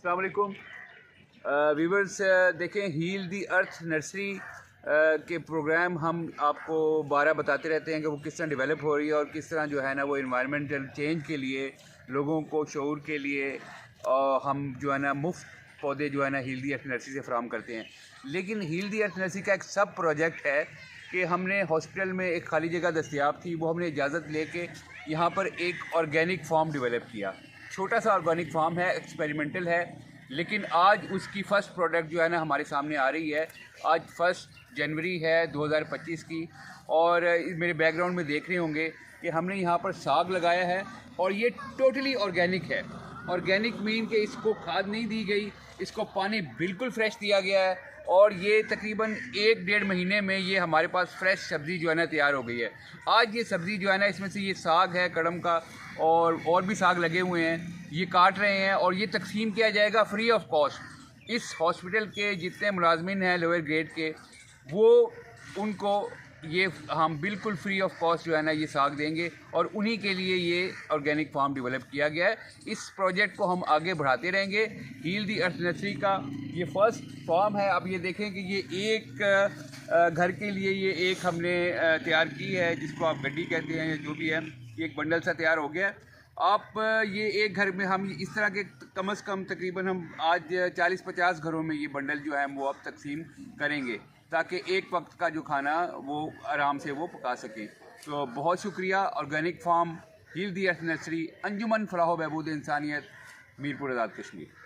अस्सलाम वालेकुम व्यूवर्स। देखें, हील दी अर्थ नर्सरी के प्रोग्राम हम आपको बारह बताते रहते हैं कि वो किस तरह डेवलप हो रही है और किस तरह जो है ना वो इन्वायरमेंटल चेंज के लिए लोगों को शऊर के लिए हम जो है ना मुफ्त पौधे जो है ना हील दी अर्थ नर्सरी से फराहम करते हैं। लेकिन हील दी अर्थ नर्सरी का एक सब प्रोजेक्ट है कि हमने हॉस्पिटल में एक खाली जगह दस्तियाब थी, वो हमने इजाज़त लेके यहाँ पर एक ऑर्गेनिक फार्म डेवलप किया। छोटा सा ऑर्गेनिक फार्म है, एक्सपेरिमेंटल है, लेकिन आज उसकी फ़र्स्ट प्रोडक्ट जो है ना हमारे सामने आ रही है। आज 1 जनवरी है 2025 की, और मेरे बैकग्राउंड में देख रहे होंगे कि हमने यहाँ पर साग लगाया है और ये टोटली ऑर्गेनिक है। ऑर्गेनिक मीन कि इसको खाद नहीं दी गई, इसको पानी बिल्कुल फ्रेश दिया गया है, और ये तकरीबन 1-1.5 महीने में ये हमारे पास फ्रेश सब्ज़ी जो है ना तैयार हो गई है। आज ये सब्ज़ी जो है ना, इसमें से ये साग है कड़म का, और भी साग लगे हुए हैं, ये काट रहे हैं और ये तकसीम किया जाएगा फ्री ऑफ कॉस्ट। इस हॉस्पिटल के जितने मुलाजमिन हैं लोअर ग्रेड के, वो उनको ये हम बिल्कुल फ्री ऑफ कॉस्ट जो है ना ये साग देंगे, और उन्हीं के लिए ये ऑर्गेनिक फार्म डेवलप किया गया है। इस प्रोजेक्ट को हम आगे बढ़ाते रहेंगे। हील दी अर्थ नर्सरी का ये फर्स्ट फार्म है। अब ये देखें कि ये एक घर के लिए ये एक हमने तैयार की है, जिसको आप गड्डी कहते हैं या जो भी है, ये एक बंडल सा तैयार हो गया है। आप ये एक घर में हम इस तरह के कम से कम तकरीबन हम आज 40-50 घरों में ये बंडल जो है वो अब तकसीम करेंगे, ताकि एक वक्त का जो खाना वो आराम से वो पका सकें। तो बहुत शुक्रिया। ऑर्गेनिक फार्म, हील दी अर्थ नर्सरी, अंजुमन फलाह बहबूद इंसानियत, मीरपुर आज़ाद कश्मीर।